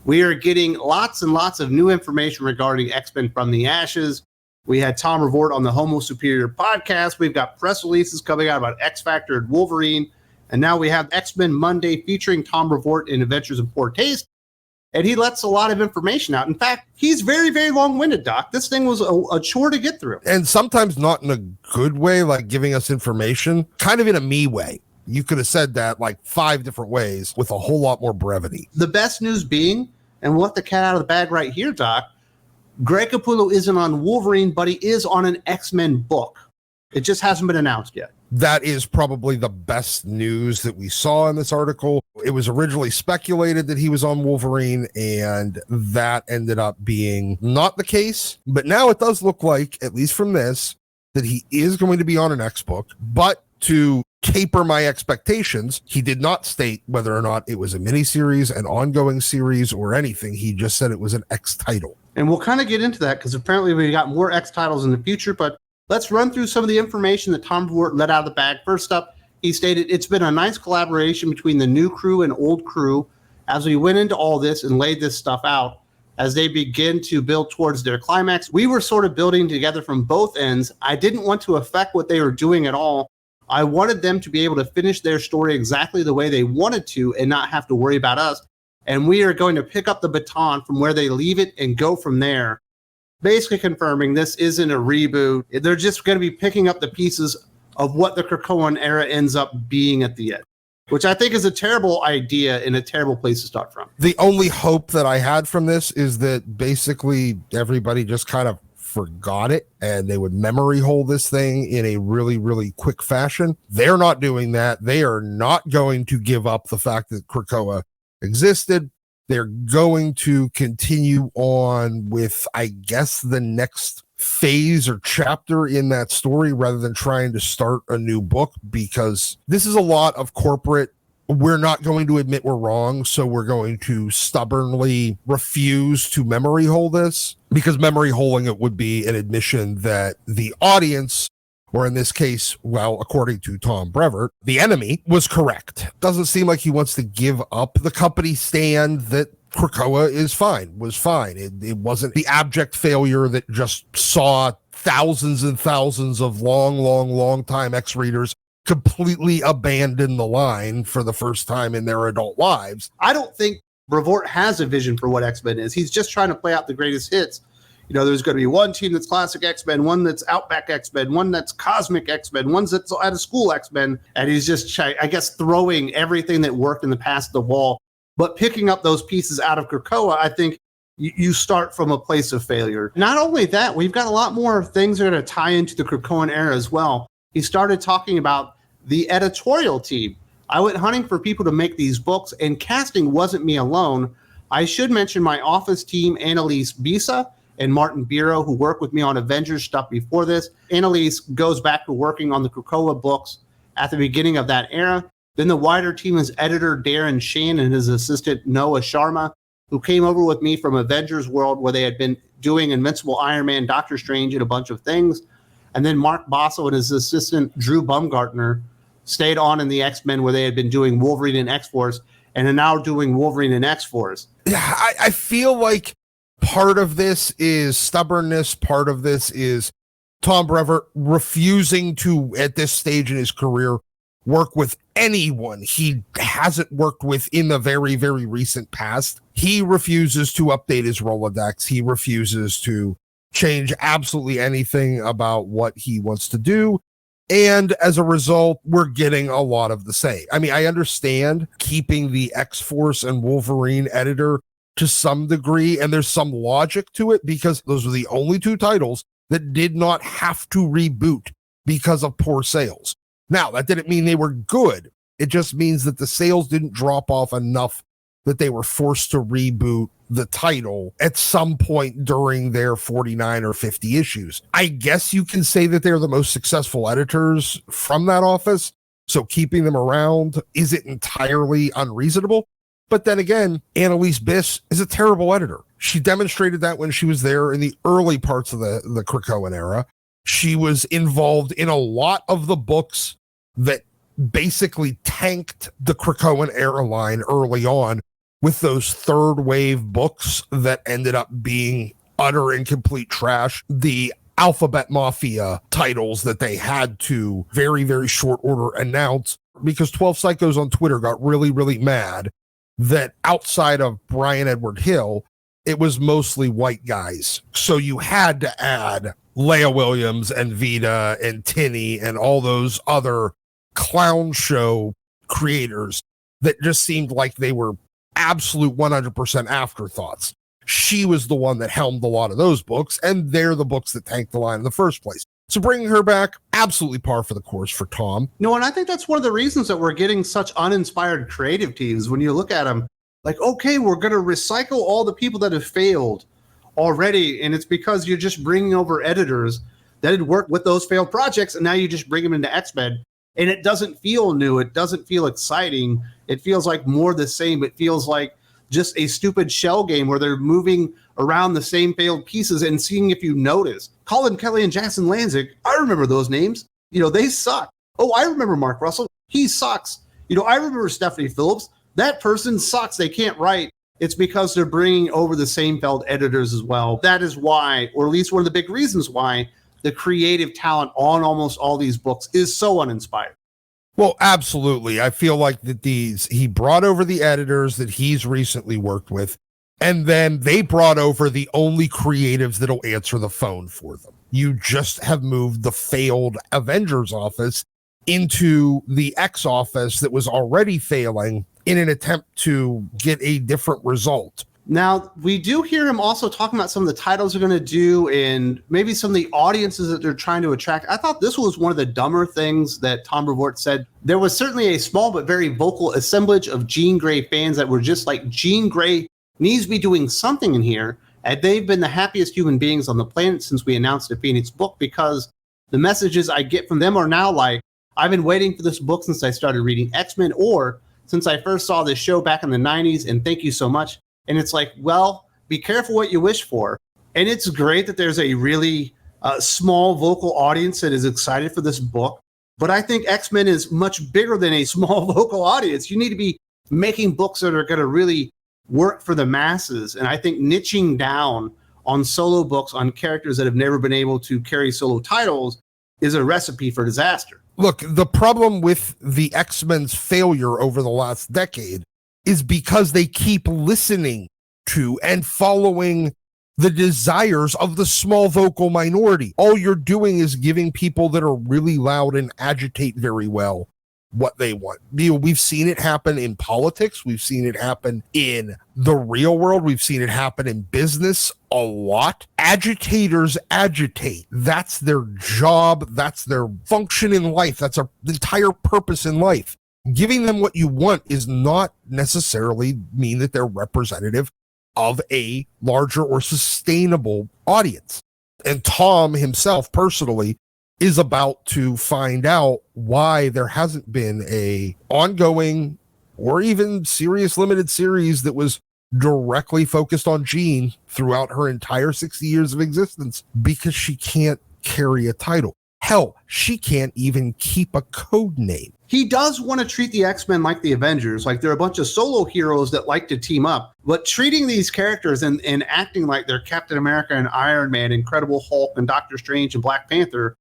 We are getting lots and lots of new information regarding X-Men from the Ashes. We had Tom Brevoort on the Homo Superior podcast. We've got press releases coming out about X-Factor and Wolverine. And now we have X-Men Monday featuring Tom Brevoort in Adventures in Poor Taste. And he lets a lot of information out. In fact, he's very, very long-winded, Doc. This thing was a chore to get through. And sometimes not in a good way, like giving us information, kind of in a me way. You could have said that like 5 different ways with a whole lot more brevity. The best news being, and we'll let the cat out of the bag right here, Doc, Greg Capullo isn't on Wolverine, but he is on an X-Men book. It just hasn't been announced yet. That is probably the best news that we saw in this article. It was originally speculated that he was on Wolverine, and that ended up being not the case. But now it does look like, at least from this, that he is going to be on an X book. But to taper my expectations, he did not state whether or not it was a miniseries, an ongoing series, or anything. He just said it was an X title. And we'll kind of get into that because apparently we got more X titles in the future, but let's run through some of the information that Tom Brevoort let out of the bag. First up, he stated, it's been a nice collaboration between the new crew and old crew as we went into all this and laid this stuff out. As they begin to build towards their climax, we were sort of building together from both ends. I didn't want to affect what they were doing at all. I wanted them to be able to finish their story exactly the way they wanted to and not have to worry about us. And we are going to pick up the baton from where they leave it and go from there. Basically confirming this isn't a reboot. They're just going to be picking up the pieces of what the Krakoan era ends up being at the end, which I think is a terrible idea and a terrible place to start from. The only hope that I had from this is that basically everybody just kind of forgot it and they would memory hole this thing in a really, really quick fashion. They're not doing that. They are not going to give up the fact that Krakoa existed. They're going to continue on with, I guess, the next phase or chapter in that story rather than trying to start a new book, because this is a lot of corporate, we're not going to admit we're wrong, so we're going to stubbornly refuse to memory hole this, because memory holing it would be an admission that the audience, or in this case, well, according to Tom Brevoort, the enemy was correct. Doesn't seem like he wants to give up the company stand that Krakoa was fine. It wasn't the abject failure that just saw thousands and thousands of long time X-readers completely abandon the line for the first time in their adult lives. I don't think Brevoort has a vision for what X-Men is. He's just trying to play out the greatest hits. You know, there's going to be one team that's classic X-Men, one that's Outback X-Men, one that's Cosmic X-Men, one that's out of school X-Men. And he's just, I guess, throwing everything that worked in the past at the wall. But picking up those pieces out of Krakoa, I think you start from a place of failure. Not only that, we've got a lot more things that are going to tie into the Krakoan era as well. He started talking about the editorial team. I went hunting for people to make these books, and casting wasn't me alone. I should mention my office team, Annalise Bisa and Martin Biro, who worked with me on Avengers stuff before this. Annalise goes back to working on the Krakoa books at the beginning of that era. Then the wider team is editor Darren Shane and his assistant Noah Sharma, who came over with me from Avengers World, where they had been doing Invincible Iron Man, Doctor Strange, and a bunch of things. And then Mark Bosso and his assistant Drew Baumgartner stayed on in the X-Men, where they had been doing Wolverine and X-Force, and are now doing Wolverine and X-Force. Yeah, I feel like part of this is stubbornness. Part of this is Tom Brevoort refusing to, at this stage in his career, work with anyone he hasn't worked with in the very, very recent past. He refuses to update his Rolodex. He refuses to change absolutely anything about what he wants to do. And as a result, we're getting a lot of the same. I mean, I understand keeping the X-Force and Wolverine editor to some degree, and there's some logic to it, because those were the only 2 titles that did not have to reboot because of poor sales. Now, that didn't mean they were good. It just means that the sales didn't drop off enough that they were forced to reboot the title at some point during their 49 or 50 issues. I guess you can say that they're the most successful editors from that office, so keeping them around isn't entirely unreasonable. But then again, Annalise Biss is a terrible editor. She demonstrated that when she was there in the early parts of the Krakoan era. She was involved in a lot of the books that basically tanked the Krakoan era line early on, with those third wave books that ended up being utter and complete trash. The Alphabet Mafia titles that they had to very, very short order announce because 12 Psychos on Twitter got really, really mad that outside of Brian Edward Hill, it was mostly white guys. So you had to add Leah Williams and Vita and Tinny and all those other clown show creators that just seemed like they were absolute 100% afterthoughts. She was the one that helmed a lot of those books, and they're the books that tanked the line in the first place. So bringing her back, absolutely par for the course for Tom. No, and I think that's one of the reasons that we're getting such uninspired creative teams. When you look at them, like, okay, we're going to recycle all the people that have failed already, and it's because you're just bringing over editors that had worked with those failed projects, and now you just bring them into X-Men, and it doesn't feel new. It doesn't feel exciting. It feels like more the same. It feels like just a stupid shell game where they're moving around the same failed pieces and seeing if you notice. Colin Kelly and Jackson Lanzig, I remember those names. You know, they suck. Oh, I remember Mark Russell. He sucks. You know, I remember Stephanie Phillips. That person sucks. They can't write. It's because they're bringing over the same failed editors as well. That is why, or at least one of the big reasons why, the creative talent on almost all these books is so uninspired. Well, absolutely. I feel like that he brought over the editors that he's recently worked with, and then they brought over the only creatives that'll answer the phone for them. You just have moved the failed Avengers office into the X office that was already failing in an attempt to get a different result. Now, we do hear him also talking about some of the titles they're going to do and maybe some of the audiences that they're trying to attract. I thought this was one of the dumber things that Tom Brevoort said. There was certainly a small but very vocal assemblage of Jean Grey fans that were just like, Jean Grey needs to be doing something in here. And they've been the happiest human beings on the planet since we announced the Phoenix book, because the messages I get from them are now like, I've been waiting for this book since I started reading X-Men, or since I first saw this show back in the 90s, and thank you so much. And it's like, well, be careful what you wish for. And it's great that there's a really small vocal audience that is excited for this book. But I think X-Men is much bigger than a small vocal audience. You need to be making books that are going to really work for the masses. And I think niching down on solo books on characters that have never been able to carry solo titles is a recipe for disaster. Look, the problem with the X-Men's failure over the last decade is because they keep listening to and following the desires of the small vocal minority. All you're doing is giving people that are really loud and agitate very well what they want. You know, we've seen it happen in politics. We've seen it happen in the real world. We've seen it happen in business a lot. Agitators agitate. That's their job. That's their function in life. That's our entire purpose in life. Giving them what you want is not necessarily mean that they're representative of a larger or sustainable audience. And Tom himself personally is about to find out why there hasn't been a ongoing or even serious limited series that was directly focused on Jean throughout her entire 60 years of existence, because she can't carry a title. Hell, she can't even keep a code name. He does want to treat the X-Men like the Avengers, like they're a bunch of solo heroes that like to team up. But treating these characters and acting like they're Captain America and Iron Man, Incredible Hulk and Doctor Strange and Black Panther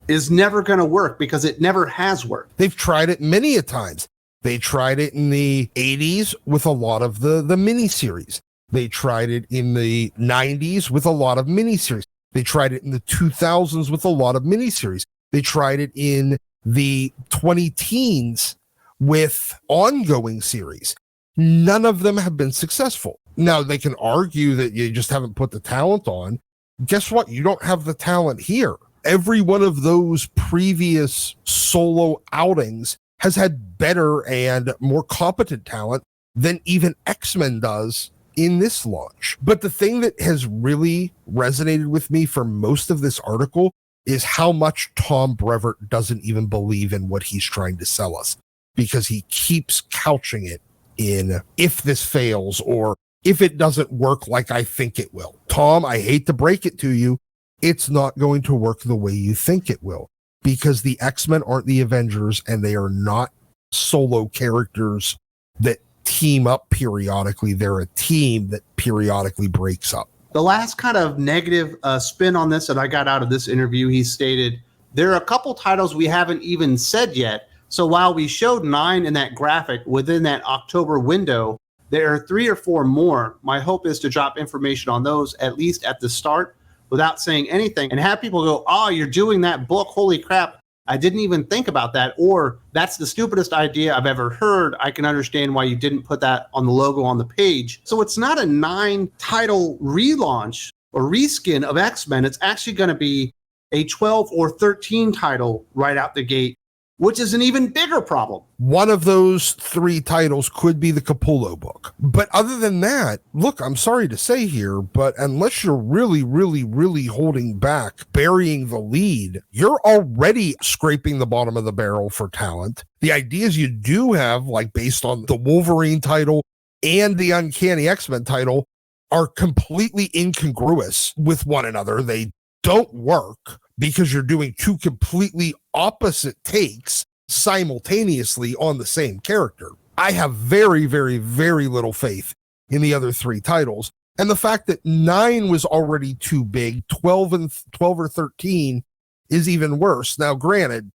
is never going to work, because it never has worked. They've tried it many a times. They tried it in the 80s with a lot of the miniseries. They tried it in the 90s with a lot of miniseries. They tried it in the 2000s with a lot of miniseries. They tried it in the 20-teens with ongoing series. None of them have been successful. Now, they can argue that you just haven't put the talent on. Guess what? You don't have the talent here. Every one of those previous solo outings has had better and more competent talent than even X-Men does in this launch. But the thing that has really resonated with me for most of this article is how much Tom Brevoort doesn't even believe in what he's trying to sell us, because he keeps couching it in if this fails or if it doesn't work like I think it will. Tom, I hate to break it to you, it's not going to work the way you think it will, because the X-Men aren't the Avengers, and they are not solo characters that team up periodically. They're a team that periodically breaks up. The last kind of negative spin on this that I got out of this interview, he stated, there are a couple titles we haven't even said yet. So while we showed 9 in that graphic within that October window, there are 3 or 4 more. My hope is to drop information on those, at least at the start, without saying anything, and have people go, oh, you're doing that book, holy crap, I didn't even think about that, or that's the stupidest idea I've ever heard. I can understand why you didn't put that on the logo on the page. So it's not a 9 title relaunch or reskin of X-Men. It's actually going to be a 12 or 13 title right out the gate, which is an even bigger problem. One of those 3 titles could be the Capullo book. But other than that, look, I'm sorry to say here, but unless you're really, really, really holding back, burying the lead, you're already scraping the bottom of the barrel for talent. The ideas you do have, like based on the Wolverine title and the Uncanny X-Men title, are completely incongruous with one another. They don't work because you're doing 2 completely opposite takes simultaneously on the same character. I have very, very, very little faith in the other 3 titles. And the fact that 9 was already too big, 12 or 13 is even worse. Now, granted,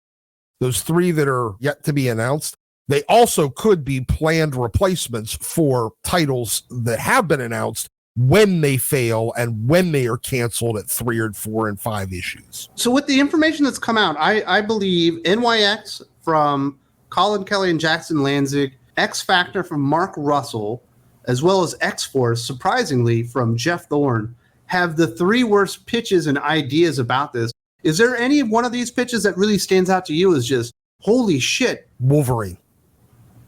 those 3 that are yet to be announced, they also could be planned replacements for titles that have been announced when they fail and when they are canceled at 3 or 4 and 5 issues. So with the information that's come out, I believe NYX from Colin Kelly and Jackson Lanzig, X Factor from Mark Russell, as well as X-Force, surprisingly, from Jeff Thorne, have the 3 worst pitches and ideas about this. Is there any one of these pitches that really stands out to you as just, holy shit? Wolverine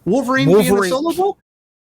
being a solo book?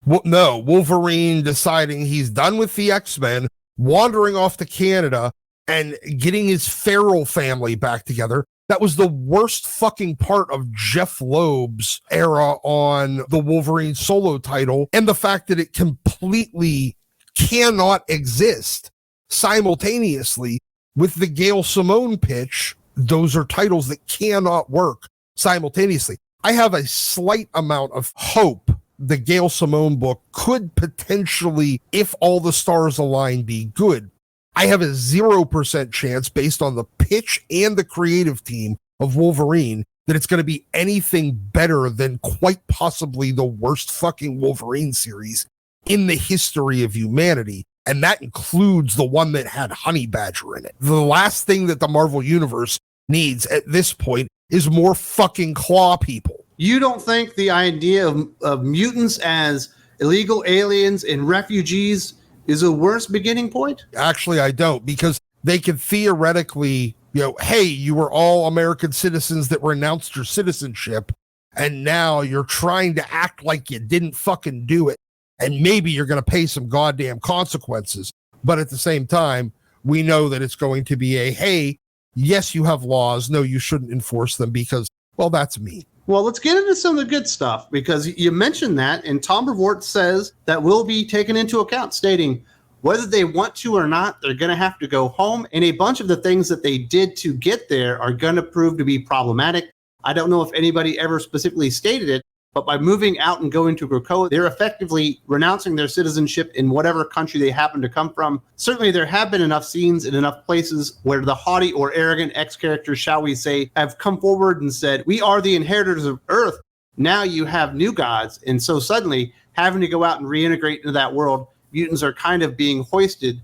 Well, no, Wolverine deciding he's done with the X-Men, wandering off to Canada and getting his feral family back together. That was the worst fucking part of Jeff Loeb's era on the Wolverine solo title, and the fact that it completely cannot exist simultaneously with the Gail Simone pitch. Those are titles that cannot work simultaneously. I have a slight amount of hope the Gail Simone book could potentially, if all the stars align, be good. I have a 0% chance based on the pitch and the creative team of Wolverine that it's going to be anything better than quite possibly the worst fucking Wolverine series in the history of humanity. And that includes the one that had Honey Badger in it. The last thing that the Marvel Universe needs at this point is more fucking claw people. You don't think the idea of mutants as illegal aliens and refugees is a worse beginning point? Actually, I don't, because they could theoretically, hey, you were all American citizens that renounced your citizenship, and now you're trying to act like you didn't fucking do it, and maybe you're going to pay some goddamn consequences. But at the same time, we know that it's going to be hey, yes, you have laws. No, you shouldn't enforce them because, well, that's me. Well, let's get into some of the good stuff, because you mentioned that, and Tom Brevoort says that will be taken into account, stating whether they want to or not, they're going to have to go home, and a bunch of the things that they did to get there are going to prove to be problematic. I don't know if anybody ever specifically stated it, but by moving out and going to Krakoa, they're effectively renouncing their citizenship in whatever country they happen to come from. Certainly, there have been enough scenes in enough places where the haughty or arrogant X-characters, shall we say, have come forward and said, we are the inheritors of Earth. Now you have new gods. And so suddenly, having to go out and reintegrate into that world, mutants are kind of being hoisted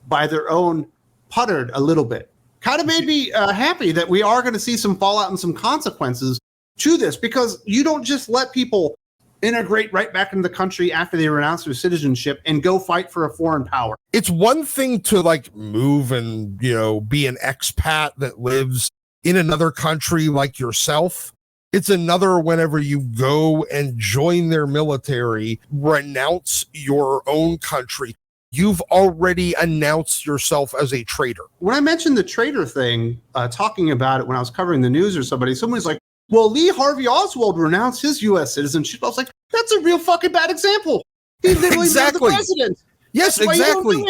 by their own puttered a little bit. Kind of made me happy that we are going to see some fallout and some consequences to this, because you don't just let people integrate right back into the country after they renounce their citizenship and go fight for a foreign power. It's one thing to move and, be an expat that lives in another country like yourself. It's another whenever you go and join their military, renounce your own country. You've already announced yourself as a traitor. When I mentioned the traitor thing, talking about it when I was covering the news or somebody's like, well, Lee Harvey Oswald renounced his U.S. citizenship. I was like, that's a real fucking bad example. He literally Exactly. made the president. Yes, That's exactly.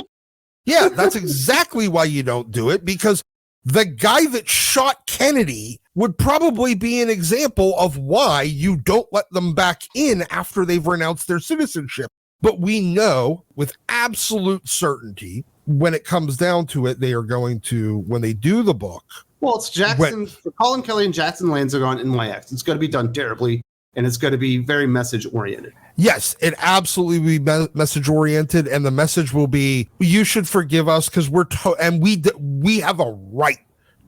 Yeah, that's exactly why you don't do it, because the guy that shot Kennedy would probably be an example of why you don't let them back in after they've renounced their citizenship. But we know with absolute certainty, when it comes down to it, they are going to, when they do the book. Well, it's Jackson, Colin Kelly and Jackson Lanzing on NYX. It's going to be done terribly, and it's going to be very message oriented. Yes, it absolutely be message oriented, and the message will be, you should forgive us because we have a right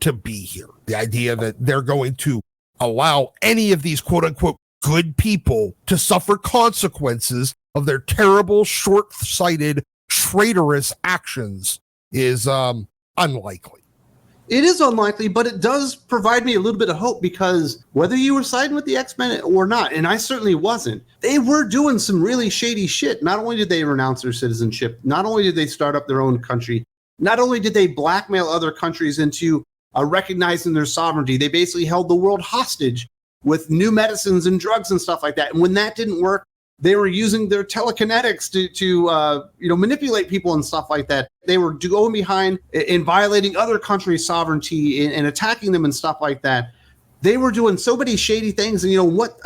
to be here. The idea that they're going to allow any of these quote unquote good people to suffer consequences of their terrible, short-sighted, traitorous actions is unlikely. It is unlikely, but it does provide me a little bit of hope, because whether you were siding with the X-Men or not, and I certainly wasn't, they were doing some really shady shit. Not only did they renounce their citizenship, not only did they start up their own country, not only did they blackmail other countries into recognizing their sovereignty, they basically held the world hostage with new medicines and drugs and stuff like that. And when that didn't work, they were using their telekinetics to manipulate people and stuff like that. They were going behind and violating other countries' sovereignty and attacking them and stuff like that. They were doing so many shady things. And you know what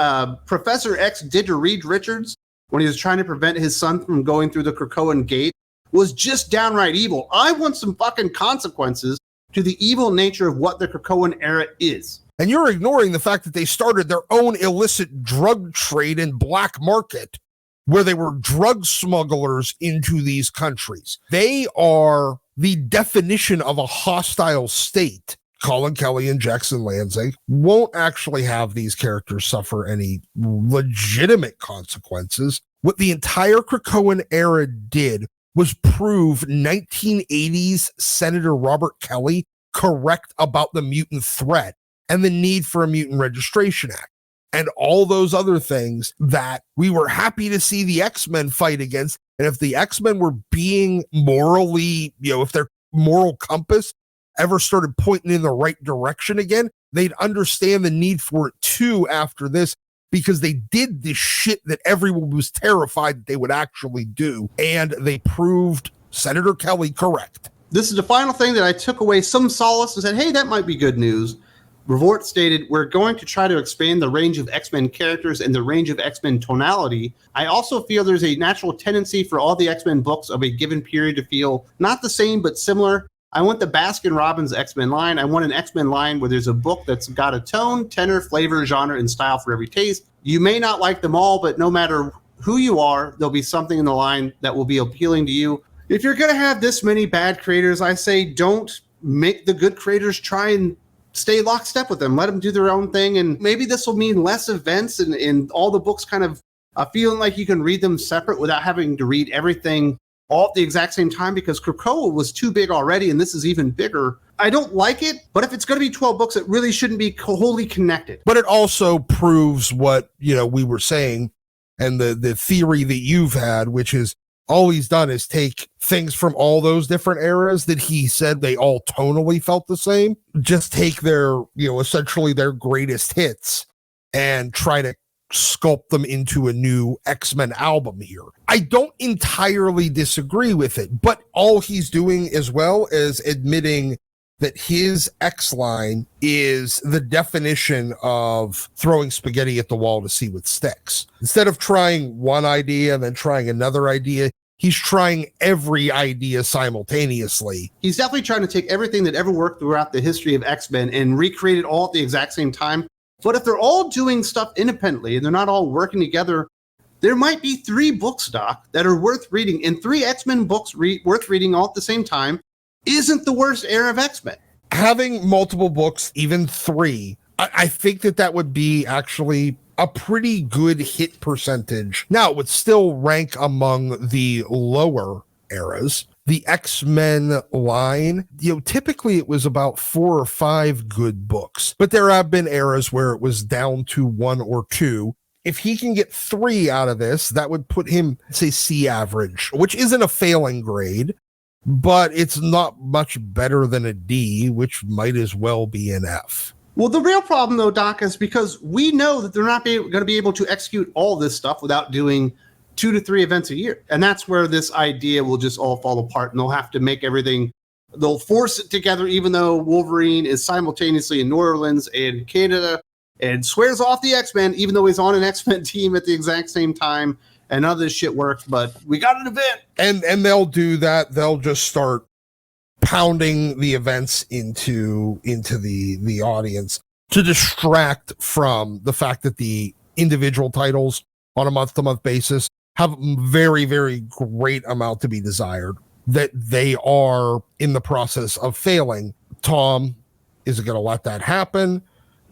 Professor X did to Reed Richards when he was trying to prevent his son from going through the Krakoan gate was just downright evil. I want some fucking consequences to the evil nature of what the Krakoan Era is. And you're ignoring the fact that they started their own illicit drug trade and black market where they were drug smugglers into these countries. They are the definition of a hostile state. Colin Kelly and Jackson Lanzing won't actually have these characters suffer any legitimate consequences. What the entire Krakoan Era did was prove 1980s Senator Robert Kelly correct about the mutant threat and the need for a Mutant Registration Act and all those other things that we were happy to see the X-Men fight against. And if the X-Men were being morally, if their moral compass ever started pointing in the right direction again, they'd understand the need for it too after this, because they did this shit that everyone was terrified that they would actually do. And they proved Senator Kelly correct. This is the final thing that I took away some solace and said, hey, that might be good news. Brevoort stated, we're going to try to expand the range of X-Men characters and the range of X-Men tonality. I also feel there's a natural tendency for all the X-Men books of a given period to feel not the same, but similar. I want the Baskin-Robbins X-Men line. I want an X-Men line where there's a book that's got a tone, tenor, flavor, genre, and style for every taste. You may not like them all, but no matter who you are, there'll be something in the line that will be appealing to you. If you're going to have this many bad creators, I say don't make the good creators try and stay lockstep with them. Let them do their own thing. And maybe this will mean less events and all the books kind of feeling like you can read them separate without having to read everything all at the exact same time, because Krakoa was too big already and this is even bigger. I don't like it, but if it's going to be 12 books, it really shouldn't be wholly connected. But it also proves what, we were saying, and the theory that you've had, which is all he's done is take things from all those different eras that he said they all tonally felt the same, just take their, essentially their greatest hits and try to sculpt them into a new X-Men album here. I don't entirely disagree with it, but all he's doing as well is admitting that his X line is the definition of throwing spaghetti at the wall to see what sticks. Instead of trying one idea and then trying another idea, he's trying every idea simultaneously. He's definitely trying to take everything that ever worked throughout the history of X-Men and recreate it all at the exact same time. But if they're all doing stuff independently and they're not all working together, there might be 3 books, Doc, that are worth reading, and 3 X-Men books worth reading all at the same time isn't the worst era of X-Men. Having multiple books, even 3, I think that would be actually a pretty good hit percentage. Now, it would still rank among the lower eras. The X-Men line, typically it was about 4 or 5 good books, but there have been eras where it was down to 1 or 2. If he can get 3 out of this, that would put him, say, C average, which isn't a failing grade, but it's not much better than a D, which might as well be an F. Well, the real problem, though, Doc, is because we know that they're not going to be able to execute all this stuff without doing 2 to 3 events a year. And that's where this idea will just all fall apart, and they'll have to make everything They'll force it together, even though Wolverine is simultaneously in New Orleans and Canada, and swears off the X-Men, even though he's on an X-Men team at the exact same time. And none of this shit works, but we got an event. And they'll do that. They'll just start pounding the events into the audience to distract from the fact that the individual titles on a month-to-month basis have a very, very great amount to be desired, that they are in the process of failing. Tom isn't going to let that happen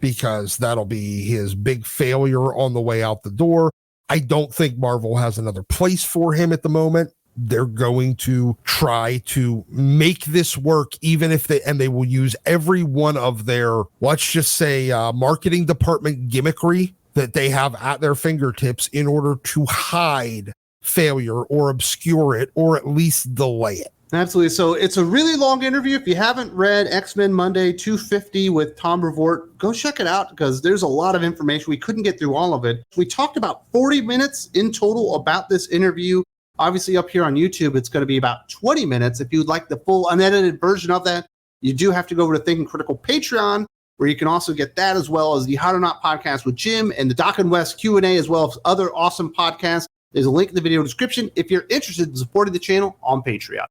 because that'll be his big failure on the way out the door. I don't think Marvel has another place for him at the moment. They're going to try to make this work, even if they will use every one of their, let's just say, marketing department gimmickry that they have at their fingertips in order to hide failure or obscure it or at least delay it. Absolutely. So it's a really long interview. If you haven't read X-Men Monday 250 with Tom Brevoort, go check it out because there's a lot of information. We couldn't get through all of it. We talked about 40 minutes in total about this interview. Obviously, up here on YouTube, it's going to be about 20 minutes. If you'd like the full unedited version of that, you do have to go over to Thinking Critical Patreon, where you can also get that as well as the How to Not podcast with Jim and the Doc and West Q&A, as well as other awesome podcasts. There's a link in the video description if you're interested in supporting the channel on Patreon.